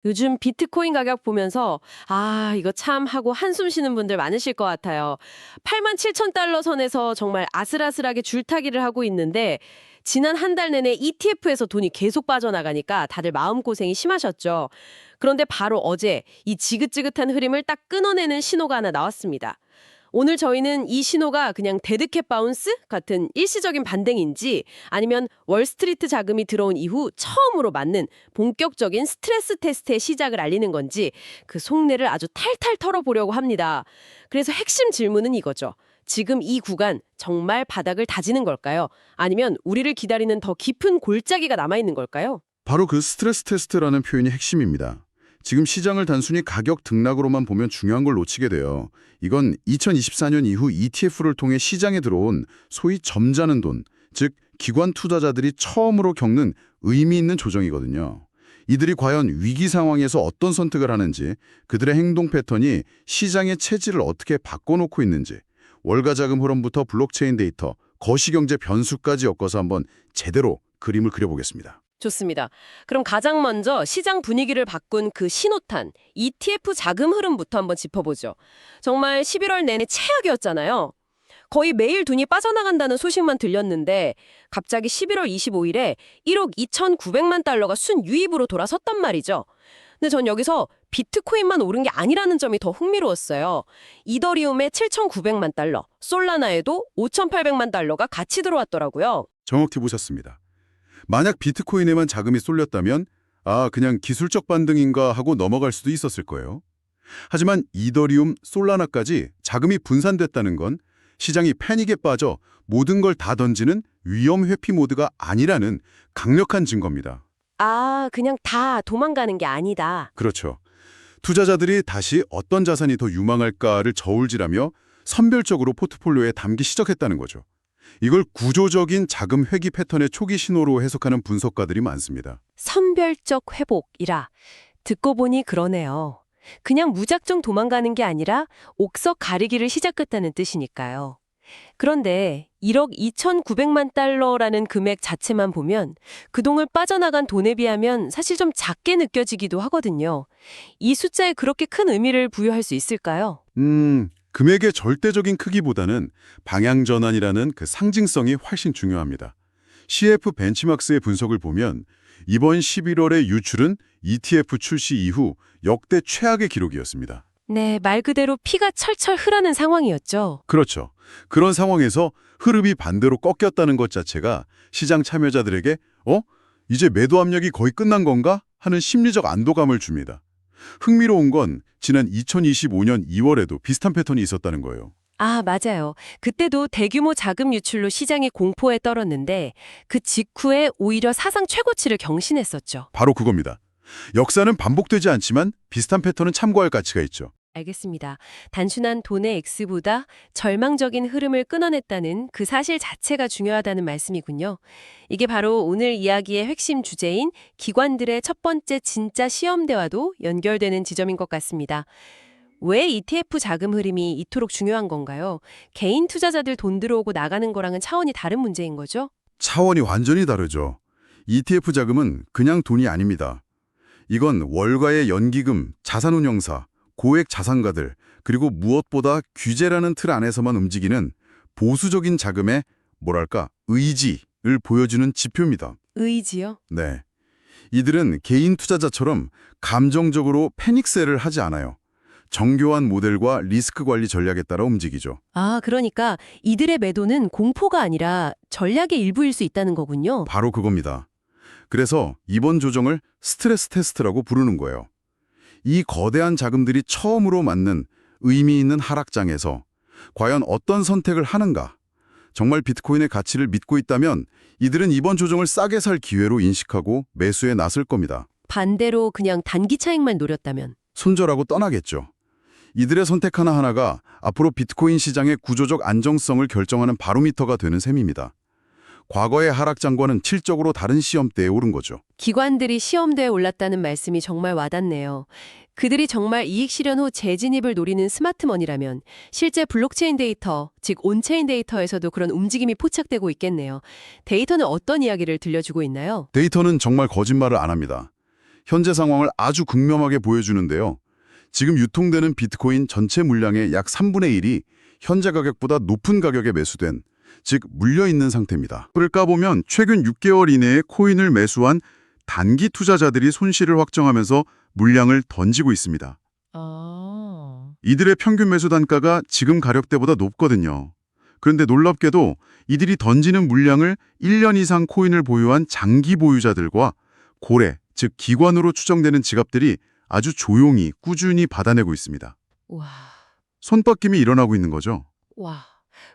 요즘 비트코인 가격 보면서 이거 참 하고 한숨 쉬는 분들 많으실 것 같아요. 87,000달러 선에서 정말 아슬아슬하게 줄타기를 하고 있는데 지난 한 달 내내 ETF에서 돈이 계속 빠져나가니까 다들 마음고생이 심하셨죠. 그런데 바로 어제 이 지긋지긋한 흐름을 딱 끊어내는 신호가 하나 나왔습니다. 오늘 저희는 이 신호가 그냥 데드캣 바운스 같은 일시적인 반등인지 아니면 월스트리트 자금이 들어온 이후 처음으로 맞는 본격적인 스트레스 테스트의 시작을 알리는 건지 그 속내를 아주 탈탈 털어보려고 합니다. 그래서 핵심 질문은 이거죠. 지금 이 구간 정말 바닥을 다지는 걸까요? 아니면 우리를 기다리는 더 깊은 골짜기가 남아있는 걸까요? 바로 그 스트레스 테스트라는 표현이 핵심입니다. 지금 시장을 단순히 가격 등락으로만 보면 중요한 걸 놓치게 돼요. 이건 2024년 이후 ETF를 통해 시장에 들어온 소위 점잖은 돈, 즉 기관 투자자들이 처음으로 겪는 의미 있는 조정이거든요. 이들이 과연 위기 상황에서 어떤 선택을 하는지, 그들의 행동 패턴이 시장의 체질을 어떻게 바꿔놓고 있는지, 월가 자금 흐름부터 블록체인 데이터, 거시경제 변수까지 엮어서 한번 제대로 그림을 그려보겠습니다. 좋습니다. 그럼 가장 먼저 시장 분위기를 바꾼 그 신호탄, ETF 자금 흐름부터 한번 짚어보죠. 정말 11월 내내 최악이었잖아요. 거의 매일 돈이 빠져나간다는 소식만 들렸는데 갑자기 11월 25일에 1억 2,900만 달러가 순유입으로 돌아섰단 말이죠. 근데 전 여기서 비트코인만 오른 게 아니라는 점이 더 흥미로웠어요. 이더리움에 7,900만 달러, 솔라나에도 5,800만 달러가 같이 들어왔더라고요. 정확히 보셨습니다. 만약 비트코인에만 자금이 쏠렸다면 그냥 기술적 반등인가 하고 넘어갈 수도 있었을 거예요. 하지만 이더리움, 솔라나까지 자금이 분산됐다는 건 시장이 패닉에 빠져 모든 걸 다 던지는 위험 회피 모드가 아니라는 강력한 증거입니다. 그냥 다 도망가는 게 아니다. 그렇죠. 투자자들이 다시 어떤 자산이 더 유망할까를 저울질하며 선별적으로 포트폴리오에 담기 시작했다는 거죠. 이걸 구조적인 자금 회귀 패턴의 초기 신호로 해석하는 분석가들이 많습니다. 선별적 회복이라. 듣고 보니 그러네요. 그냥 무작정 도망가는 게 아니라 옥석 가리기를 시작했다는 뜻이니까요. 그런데 1억 2,900만 달러라는 금액 자체만 보면 그동안 빠져나간 돈에 비하면 사실 좀 작게 느껴지기도 하거든요. 이 숫자에 그렇게 큰 의미를 부여할 수 있을까요? 금액의 절대적인 크기보다는 방향 전환이라는 그 상징성이 훨씬 중요합니다. CF 벤치마크스의 분석을 보면 이번 11월의 유출은 ETF 출시 이후 역대 최악의 기록이었습니다. 네, 말 그대로 피가 철철 흐르는 상황이었죠. 그렇죠. 그런 상황에서 흐름이 반대로 꺾였다는 것 자체가 시장 참여자들에게 이제 매도 압력이 거의 끝난 건가? 하는 심리적 안도감을 줍니다. 흥미로운 건 지난 2025년 2월에도 비슷한 패턴이 있었다는 거예요. 맞아요. 그때도 대규모 자금 유출로 시장이 공포에 떨었는데 그 직후에 오히려 사상 최고치를 경신했었죠. 바로 그겁니다. 역사는 반복되지 않지만 비슷한 패턴은 참고할 가치가 있죠. 알겠습니다. 단순한 돈의 액수보다 절망적인 흐름을 끊어냈다는 그 사실 자체가 중요하다는 말씀이군요. 이게 바로 오늘 이야기의 핵심 주제인 기관들의 첫 번째 진짜 시험대와도 연결되는 지점인 것 같습니다. 왜 ETF 자금 흐름이 이토록 중요한 건가요? 개인 투자자들 돈 들어오고 나가는 거랑은 차원이 다른 문제인 거죠? 차원이 완전히 다르죠. ETF 자금은 그냥 돈이 아닙니다. 이건 월가의 연기금, 자산운용사, 고액 자산가들, 그리고 무엇보다 규제라는 틀 안에서만 움직이는 보수적인 자금의 의지를 보여주는 지표입니다. 의지요? 네. 이들은 개인 투자자처럼 감정적으로 패닉셀을 하지 않아요. 정교한 모델과 리스크 관리 전략에 따라 움직이죠. 그러니까 이들의 매도는 공포가 아니라 전략의 일부일 수 있다는 거군요. 바로 그겁니다. 그래서 이번 조정을 스트레스 테스트라고 부르는 거예요. 이 거대한 자금들이 처음으로 맞는 의미 있는 하락장에서 과연 어떤 선택을 하는가? 정말 비트코인의 가치를 믿고 있다면 이들은 이번 조정을 싸게 살 기회로 인식하고 매수에 나설 겁니다. 반대로 그냥 단기 차익만 노렸다면? 손절하고 떠나겠죠. 이들의 선택 하나하나가 앞으로 비트코인 시장의 구조적 안정성을 결정하는 바로미터가 되는 셈입니다. 과거의 하락장과는 질적으로 다른 시험대에 오른 거죠. 기관들이 시험대에 올랐다는 말씀이 정말 와닿네요. 그들이 정말 이익 실현 후 재진입을 노리는 스마트머니라면 실제 블록체인 데이터, 즉 온체인 데이터에서도 그런 움직임이 포착되고 있겠네요. 데이터는 어떤 이야기를 들려주고 있나요? 데이터는 정말 거짓말을 안 합니다. 현재 상황을 아주 극명하게 보여주는데요. 지금 유통되는 비트코인 전체 물량의 약 3분의 1이 현재 가격보다 높은 가격에 매수된, 즉 물려있는 상태입니다. 그를 까보면 최근 6개월 이내에 코인을 매수한 단기 투자자들이 손실을 확정하면서 물량을 던지고 있습니다. 아, 이들의 평균 매수 단가가 지금 가격대보다 높거든요. 그런데 놀랍게도 이들이 던지는 물량을 1년 이상 코인을 보유한 장기 보유자들과 고래, 즉 기관으로 추정되는 지갑들이 아주 조용히 꾸준히 받아내고 있습니다. 와, 손바뀜이 일어나고 있는 거죠. 와.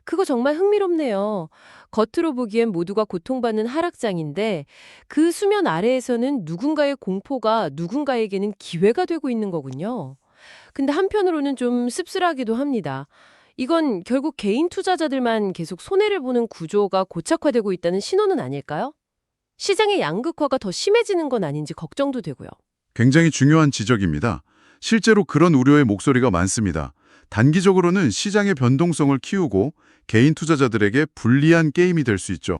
그거 정말 흥미롭네요. 겉으로 보기엔 모두가 고통받는 하락장인데 그 수면 아래에서는 누군가의 공포가 누군가에게는 기회가 되고 있는 거군요. 근데 한편으로는 좀 씁쓸하기도 합니다. 이건 결국 개인 투자자들만 계속 손해를 보는 구조가 고착화되고 있다는 신호는 아닐까요? 시장의 양극화가 더 심해지는 건 아닌지 걱정도 되고요. 굉장히 중요한 지적입니다. 실제로 그런 우려의 목소리가 많습니다. 단기적으로는 시장의 변동성을 키우고 개인 투자자들에게 불리한 게임이 될 수 있죠.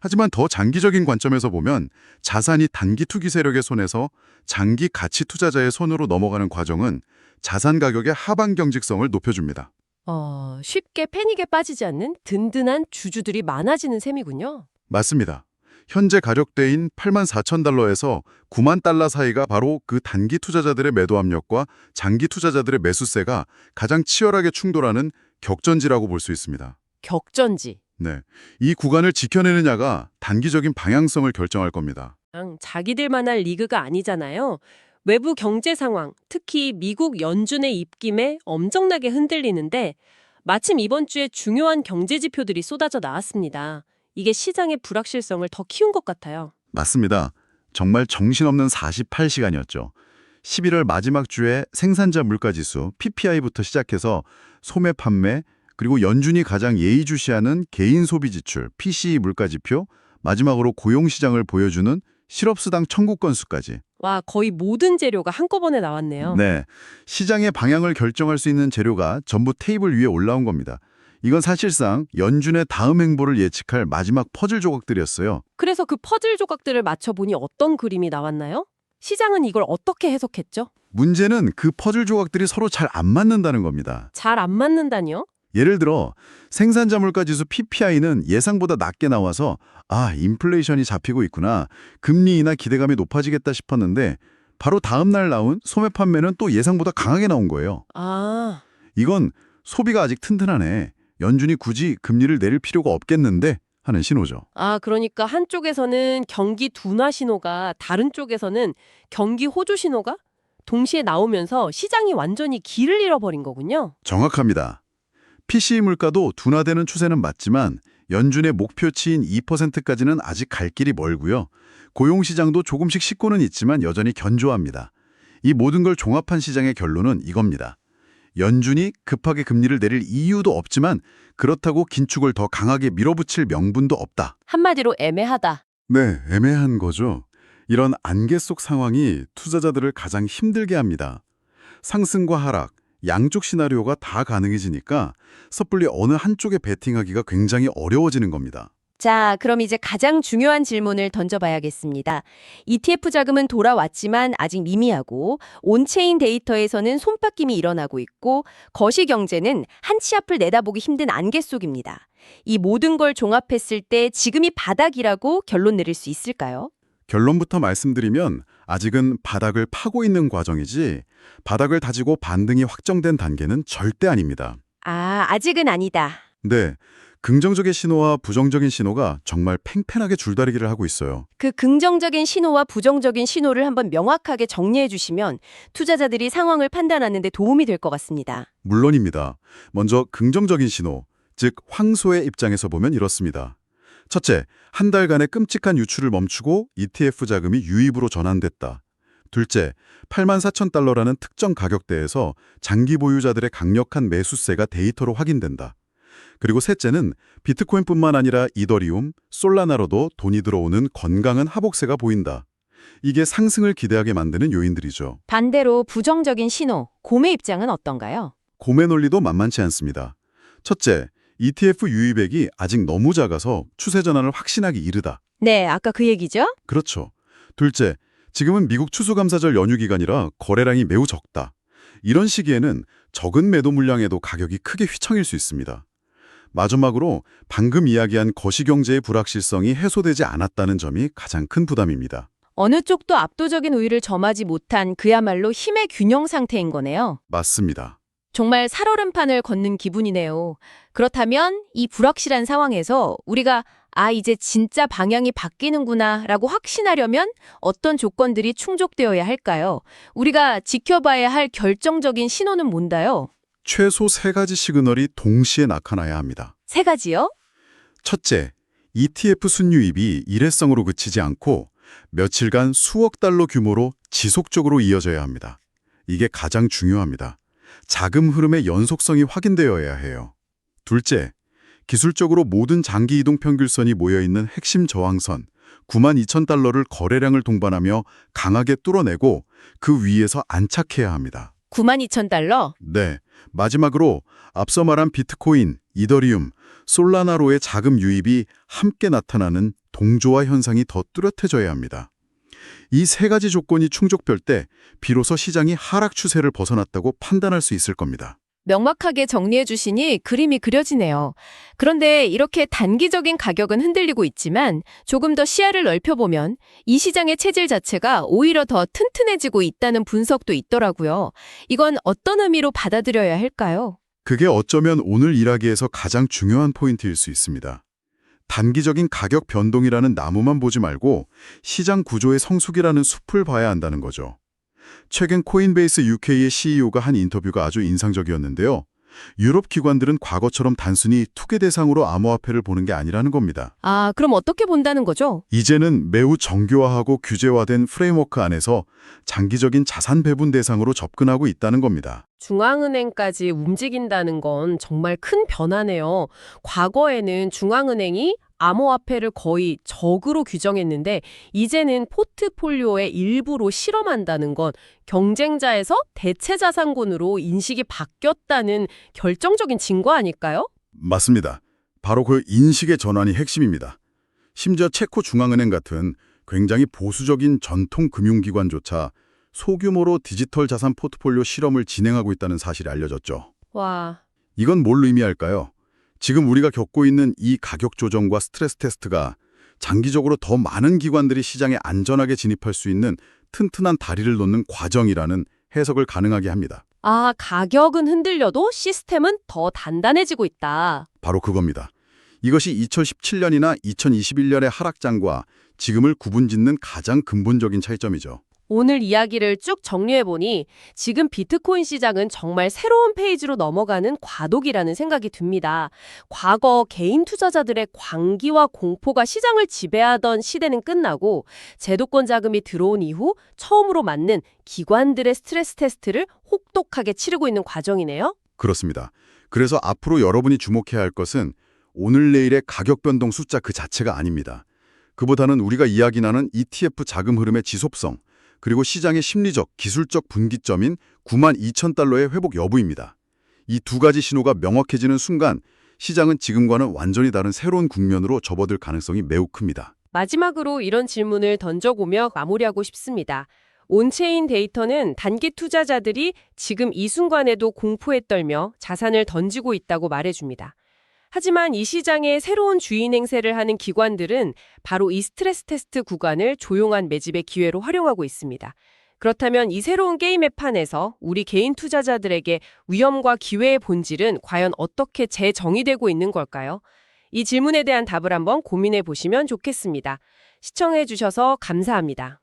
하지만 더 장기적인 관점에서 보면 자산이 단기 투기 세력의 손에서 장기 가치 투자자의 손으로 넘어가는 과정은 자산 가격의 하방 경직성을 높여줍니다. 쉽게 패닉에 빠지지 않는 든든한 주주들이 많아지는 셈이군요. 맞습니다. 현재 가격대인 84,000달러에서 9만 달러 사이가 바로 그 단기 투자자들의 매도 압력과 장기 투자자들의 매수세가 가장 치열하게 충돌하는 격전지라고 볼 수 있습니다. 격전지. 네, 이 구간을 지켜내느냐가 단기적인 방향성을 결정할 겁니다. 그냥 자기들만 할 리그가 아니잖아요. 외부 경제 상황, 특히 미국 연준의 입김에 엄청나게 흔들리는데 마침 이번 주에 중요한 경제 지표들이 쏟아져 나왔습니다. 이게 시장의 불확실성을 더 키운 것 같아요. 맞습니다. 정말 정신없는 48시간이었죠. 11월 마지막 주에 생산자 물가지수 PPI부터 시작해서 소매 판매, 그리고 연준이 가장 예의주시하는 개인 소비 지출 PCE 물가지표, 마지막으로 고용시장을 보여주는 실업수당 청구 건수까지. 와, 거의 모든 재료가 한꺼번에 나왔네요. 네, 시장의 방향을 결정할 수 있는 재료가 전부 테이블 위에 올라온 겁니다. 이건 사실상 연준의 다음 행보를 예측할 마지막 퍼즐 조각들이었어요. 그래서 그 퍼즐 조각들을 맞춰보니 어떤 그림이 나왔나요? 시장은 이걸 어떻게 해석했죠? 문제는 그 퍼즐 조각들이 서로 잘 안 맞는다는 겁니다. 잘 안 맞는다니요? 예를 들어 생산자 물가지수 PPI는 예상보다 낮게 나와서 인플레이션이 잡히고 있구나, 금리 인하 기대감이 높아지겠다 싶었는데 바로 다음 날 나온 소매 판매는 또 예상보다 강하게 나온 거예요. 이건 소비가 아직 튼튼하네, 연준이 굳이 금리를 내릴 필요가 없겠는데 하는 신호죠. 그러니까 한쪽에서는 경기 둔화 신호가 다른 쪽에서는 경기 호조 신호가 동시에 나오면서 시장이 완전히 길을 잃어버린 거군요. 정확합니다. PCE 물가도 둔화되는 추세는 맞지만 연준의 목표치인 2%까지는 아직 갈 길이 멀고요. 고용시장도 조금씩 식고는 있지만 여전히 견조합니다. 이 모든 걸 종합한 시장의 결론은 이겁니다. 연준이 급하게 금리를 내릴 이유도 없지만 그렇다고 긴축을 더 강하게 밀어붙일 명분도 없다. 한마디로 애매하다. 네, 애매한 거죠. 이런 안개 속 상황이 투자자들을 가장 힘들게 합니다. 상승과 하락, 양쪽 시나리오가 다 가능해지니까 섣불리 어느 한쪽에 베팅하기가 굉장히 어려워지는 겁니다. 자, 그럼 이제 가장 중요한 질문을 던져봐야겠습니다. ETF 자금은 돌아왔지만 아직 미미하고 온체인 데이터에서는 손바뀜이 일어나고 있고 거시 경제는 한 치 앞을 내다보기 힘든 안개 속입니다. 이 모든 걸 종합했을 때 지금이 바닥이라고 결론 내릴 수 있을까요? 결론부터 말씀드리면 아직은 바닥을 파고 있는 과정이지 바닥을 다지고 반등이 확정된 단계는 절대 아닙니다. 아직은 아니다. 네, 긍정적인 신호와 부정적인 신호가 정말 팽팽하게 줄다리기를 하고 있어요. 그 긍정적인 신호와 부정적인 신호를 한번 명확하게 정리해 주시면 투자자들이 상황을 판단하는 데 도움이 될 것 같습니다. 물론입니다. 먼저 긍정적인 신호, 즉 황소의 입장에서 보면 이렇습니다. 첫째, 한 달간의 끔찍한 유출을 멈추고 ETF 자금이 유입으로 전환됐다. 둘째, 84,000달러라는 특정 가격대에서 장기 보유자들의 강력한 매수세가 데이터로 확인된다. 그리고 셋째는 비트코인뿐만 아니라 이더리움, 솔라나로도 돈이 들어오는 건강한 하복세가 보인다. 이게 상승을 기대하게 만드는 요인들이죠. 반대로 부정적인 신호, 곰의 입장은 어떤가요? 곰의 논리도 만만치 않습니다. 첫째, ETF 유입액이 아직 너무 작아서 추세 전환을 확신하기 이르다. 네, 아까 그 얘기죠? 그렇죠. 둘째, 지금은 미국 추수감사절 연휴 기간이라 거래량이 매우 적다. 이런 시기에는 적은 매도 물량에도 가격이 크게 휘청일 수 있습니다. 마지막으로 방금 이야기한 거시경제의 불확실성이 해소되지 않았다는 점이 가장 큰 부담입니다. 어느 쪽도 압도적인 우위를 점하지 못한 그야말로 힘의 균형 상태인 거네요. 맞습니다. 정말 살얼음판을 걷는 기분이네요. 그렇다면 이 불확실한 상황에서 우리가 이제 진짜 방향이 바뀌는구나 라고 확신하려면 어떤 조건들이 충족되어야 할까요? 우리가 지켜봐야 할 결정적인 신호는 뭔가요? 최소 3가지 시그널이 동시에 나타나야 합니다. 3가지요? 첫째, ETF 순유입이 일회성으로 그치지 않고 며칠간 수억 달러 규모로 지속적으로 이어져야 합니다. 이게 가장 중요합니다. 자금 흐름의 연속성이 확인되어야 해요. 둘째, 기술적으로 모든 장기 이동 평균선이 모여있는 핵심 저항선 92,000달러를 거래량을 동반하며 강하게 뚫어내고 그 위에서 안착해야 합니다. 92,000달러? 네, 마지막으로 앞서 말한 비트코인, 이더리움, 솔라나로의 자금 유입이 함께 나타나는 동조화 현상이 더 뚜렷해져야 합니다. 이 3가지 조건이 충족될 때 비로소 시장이 하락 추세를 벗어났다고 판단할 수 있을 겁니다. 명확하게 정리해 주시니 그림이 그려지네요. 그런데 이렇게 단기적인 가격은 흔들리고 있지만 조금 더 시야를 넓혀보면 이 시장의 체질 자체가 오히려 더 튼튼해지고 있다는 분석도 있더라고요. 이건 어떤 의미로 받아들여야 할까요? 그게 어쩌면 오늘 이야기에서 가장 중요한 포인트일 수 있습니다. 단기적인 가격 변동이라는 나무만 보지 말고 시장 구조의 성숙이라는 숲을 봐야 한다는 거죠. 최근 코인베이스 UK의 CEO가 한 인터뷰가 아주 인상적이었는데요. 유럽 기관들은 과거처럼 단순히 투기 대상으로 암호화폐를 보는 게 아니라는 겁니다. 그럼 어떻게 본다는 거죠? 이제는 매우 정교화하고 규제화된 프레임워크 안에서 장기적인 자산 배분 대상으로 접근하고 있다는 겁니다. 중앙은행까지 움직인다는 건 정말 큰 변화네요. 과거에는 중앙은행이 암호화폐를 거의 적으로 규정했는데 이제는 포트폴리오의 일부로 실험한다는 건 경쟁자에서 대체자산군으로 인식이 바뀌었다는 결정적인 증거 아닐까요? 맞습니다. 바로 그 인식의 전환이 핵심입니다. 심지어 체코 중앙은행 같은 굉장히 보수적인 전통 금융기관조차 소규모로 디지털 자산 포트폴리오 실험을 진행하고 있다는 사실이 알려졌죠. 와, 이건 뭘 의미할까요? 지금 우리가 겪고 있는 이 가격 조정과 스트레스 테스트가 장기적으로 더 많은 기관들이 시장에 안전하게 진입할 수 있는 튼튼한 다리를 놓는 과정이라는 해석을 가능하게 합니다. 가격은 흔들려도 시스템은 더 단단해지고 있다. 바로 그겁니다. 이것이 2017년이나 2021년의 하락장과 지금을 구분짓는 가장 근본적인 차이점이죠. 오늘 이야기를 쭉 정리해보니 지금 비트코인 시장은 정말 새로운 페이지로 넘어가는 과도기라는 생각이 듭니다. 과거 개인 투자자들의 광기와 공포가 시장을 지배하던 시대는 끝나고 제도권 자금이 들어온 이후 처음으로 맞는 기관들의 스트레스 테스트를 혹독하게 치르고 있는 과정이네요. 그렇습니다. 그래서 앞으로 여러분이 주목해야 할 것은 오늘 내일의 가격 변동 숫자 그 자체가 아닙니다. 그보다는 우리가 이야기 나눈 ETF 자금 흐름의 지속성, 그리고 시장의 심리적, 기술적 분기점인 92,000달러의 회복 여부입니다. 이 2가지 신호가 명확해지는 순간 시장은 지금과는 완전히 다른 새로운 국면으로 접어들 가능성이 매우 큽니다. 마지막으로 이런 질문을 던져보며 마무리하고 싶습니다. 온체인 데이터는 단기 투자자들이 지금 이 순간에도 공포에 떨며 자산을 던지고 있다고 말해줍니다. 하지만 이 시장의 새로운 주인 행세를 하는 기관들은 바로 이 스트레스 테스트 구간을 조용한 매집의 기회로 활용하고 있습니다. 그렇다면 이 새로운 게임의 판에서 우리 개인 투자자들에게 위험과 기회의 본질은 과연 어떻게 재정의되고 있는 걸까요? 이 질문에 대한 답을 한번 고민해 보시면 좋겠습니다. 시청해 주셔서 감사합니다.